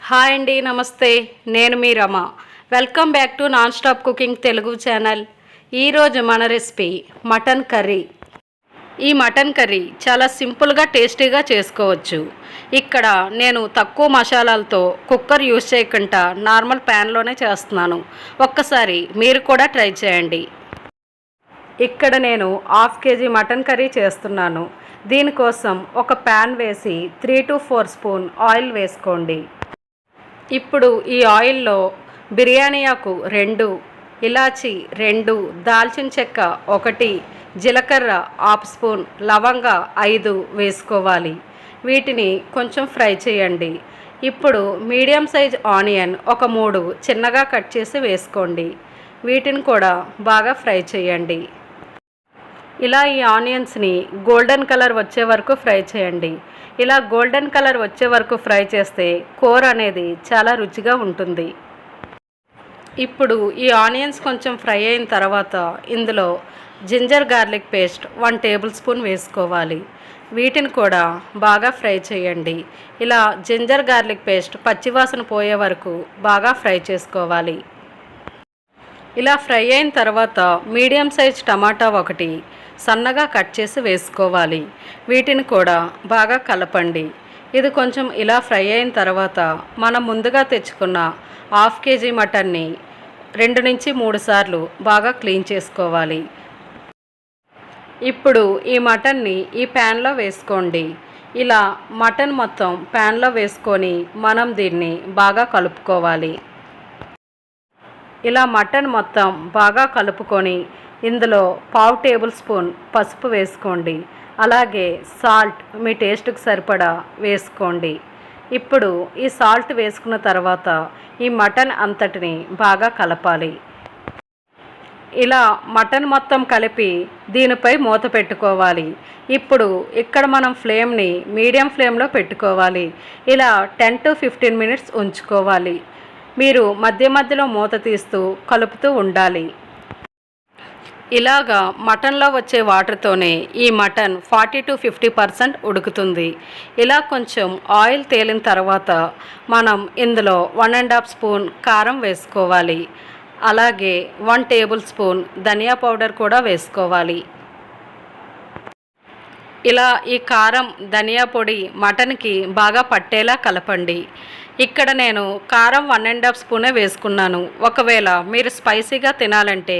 Hi అండి, నమస్తే. నేను మీ Rama. Welcome back to non stop cooking Telugu channel. ఈరోజు మన రెసిపీ మటన్ కర్రీ. ఈ మటన్ కర్రీ చాలా సింపుల్గా టేస్టీగా చేసుకోవచ్చు. ఇక్కడ నేను తక్కువ మసాలాలతో కుక్కర్ యూజ్ చేయకుండా నార్మల్ ప్యాన్లోనే చేస్తున్నాను. ఒక్కసారి మీరు కూడా ట్రై చేయండి. ఇక్కడ నేను హాఫ్ కేజీ మటన్ కర్రీ చేస్తున్నాను. దీనికోసం ఒక ప్యాన్ వేసి 3 to 4 స్పూన్ ఆయిల్ వేసుకోండి. ఇప్పుడు ఈ ఆయిల్లో బిర్యానీ ఆకు 2, ఇలాచి 2, దాల్చిన చెక్క 1, జీలకర్ర 1/2 స్పూన్, లవంగ 5 వేసుకోవాలి. వీటిని కొంచెం ఫ్రై చేయండి. ఇప్పుడు మీడియం సైజ్ ఆనియన్ ఒక 3 చిన్నగా కట్ చేసి వేసుకోండి. వీటిని కూడా బాగా ఫ్రై చేయండి. ఇలా ఈ ఆనియన్స్ని గోల్డెన్ కలర్ వచ్చే వరకు ఫ్రై చేయండి. ఇలా గోల్డెన్ కలర్ వచ్చే వరకు ఫ్రై చేస్తే కూర అనేది చాలా రుచిగా ఉంటుంది. ఇప్పుడు ఈ ఆనియన్స్ కొంచెం ఫ్రై అయిన తర్వాత ఇందులో ginger garlic paste 1 tablespoon వేసుకోవాలి. వీటిని కూడా బాగా ఫ్రై చేయండి. ఇలా జింజర్ గార్లిక్ పేస్ట్ పచ్చివాసన పోయే వరకు బాగా ఫ్రై చేసుకోవాలి. ఇలా ఫ్రై అయిన తర్వాత మీడియం సైజ్ టమాటా 1 సన్నగా కట్ చేసి వేసుకోవాలి. వీటిని కూడా బాగా కలపండి. ఇది కొంచెం ఇలా ఫ్రై అయిన తర్వాత మనం ముందుగా తెచ్చుకున్న హాఫ్ కేజీ మటన్ని 2 నుంచి 3 సార్లు బాగా క్లీన్ చేసుకోవాలి. ఇప్పుడు ఈ మటన్ని ఈ ప్యాన్లో వేసుకోండి. ఇలా మటన్ మొత్తం ప్యాన్లో వేసుకొని మనం దీన్ని బాగా కలుపుకోవాలి. ఇలా మటన్ మొత్తం బాగా కలుపుకొని ఇందులో 1/2 టేబుల్ స్పూన్ పసుపు వేసుకోండి. అలాగే సాల్ట్ మీ టేస్ట్కి సరిపడా వేసుకోండి. ఇప్పుడు ఈ సాల్ట్ వేసుకున్న తర్వాత ఈ మటన్ అంతటిని బాగా కలపాలి. ఇలా మటన్ మొత్తం కలిపి దీనిపై మూత పెట్టుకోవాలి. ఇప్పుడు ఇక్కడ మనం ఫ్లేమ్ని మీడియం ఫ్లేమ్లో పెట్టుకోవాలి. ఇలా 10 to 15 మినిట్స్ ఉంచుకోవాలి. మీరు మధ్య మధ్యలో మూత తీస్తూ కలుపుతూ ఉండాలి. ఇలాగా మటన్లో వచ్చే వాటర్తోనే ఈ మటన్ 40 to 50% ఉడుకుతుంది. ఇలా కొంచెం ఆయిల్ తేలిన తర్వాత మనం ఇందులో 1.5 స్పూన్ కారం వేసుకోవాలి. అలాగే 1 టేబుల్ స్పూన్ ధనియా పౌడర్ కూడా వేసుకోవాలి. ఇలా ఈ కారం ధనియా పొడి మటన్కి బాగా పట్టేలా కలపండి. ఇక్కడ నేను కారం 1.5 స్పూనే వేసుకున్నాను. ఒకవేళ మీరు స్పైసీగా తినాలంటే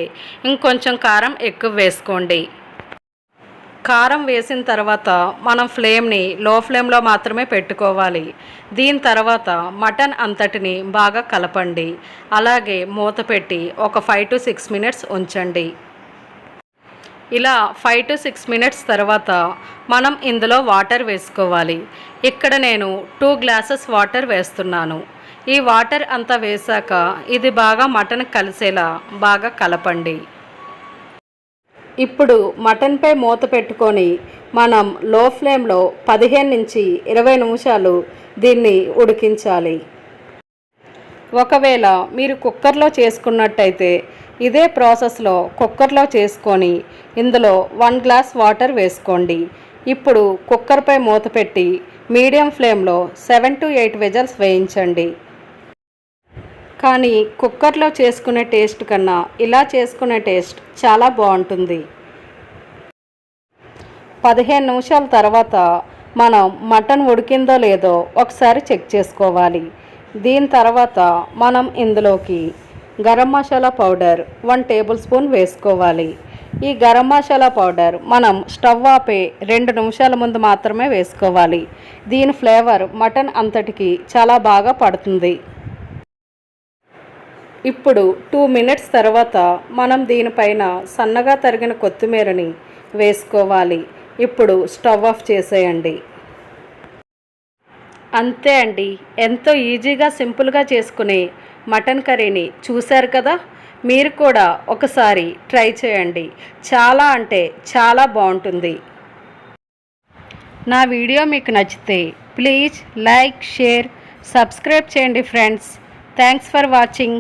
ఇంకొంచెం కారం ఎక్కువ వేసుకోండి. కారం వేసిన తర్వాత మనం ఫ్లేమ్ని లో ఫ్లేమ్లో మాత్రమే పెట్టుకోవాలి. దీని తర్వాత మటన్ అంతటిని బాగా కలపండి. అలాగే మూత పెట్టి ఒక 5 to 6 మినిట్స్ ఉంచండి. ఇలా 5 to 6 మినిట్స్ తర్వాత మనం ఇందులో వాటర్ వేసుకోవాలి. ఇక్కడ నేను 2 గ్లాసెస్ వాటర్ వేస్తున్నాను. ఈ వాటర్ అంతా వేసాక ఇది బాగా మటన్ కలిసేలా బాగా కలపండి. ఇప్పుడు మటన్పై మూత పెట్టుకొని మనం లో ఫ్లేమ్లో 15 నుంచి 20 నిమిషాలు దీన్ని ఉడికించాలి. ఒకవేళ మీరు కుక్కర్లో చేసుకున్నట్టయితే ఇదే ప్రాసెస్లో కుక్కర్లో చేసుకొని ఇందులో 1 గ్లాస్ వాటర్ వేసుకోండి. ఇప్పుడు కుక్కర్పై మూత పెట్టి మీడియం ఫ్లేమ్లో 7 to 8 విజిల్స్ వేయించండి. కానీ కుక్కర్లో చేసుకునే టేస్ట్ కన్నా ఇలా చేసుకునే టేస్ట్ చాలా బాగుంటుంది. 15 నిమిషాల తర్వాత మనం మటన్ ఉడికిందో లేదో ఒకసారి చెక్ చేసుకోవాలి. దీని తర్వాత మనం ఇందులోకి garam masala powder 1 tablespoon వేసుకోవాలి. ఈ గరం మసాలా పౌడర్ మనం స్టవ్ ఆపే 2 నిమిషాల ముందు మాత్రమే వేసుకోవాలి. దీని ఫ్లేవర్ మటన్ అంతటికి చాలా బాగా పడుతుంది. ఇప్పుడు 2 మినిట్స్ తర్వాత మనం దీనిపైన సన్నగా తరిగిన కొత్తిమీరని వేసుకోవాలి. ఇప్పుడు స్టవ్ ఆఫ్ చేసేయండి. అంతే అండి, ఎంతో ఈజీగా సింపుల్గా చేసుకునే మటన్ కర్రీని చూశారు కదా. మీరు కూడా ఒకసారి ట్రై చేయండి. చాలా అంటే చాలా బాగుంటుంది. నా వీడియో మీకు నచ్చితే ప్లీజ్ లైక్, షేర్, సబ్స్క్రైబ్ చేయండి ఫ్రెండ్స్. Thanks for watching.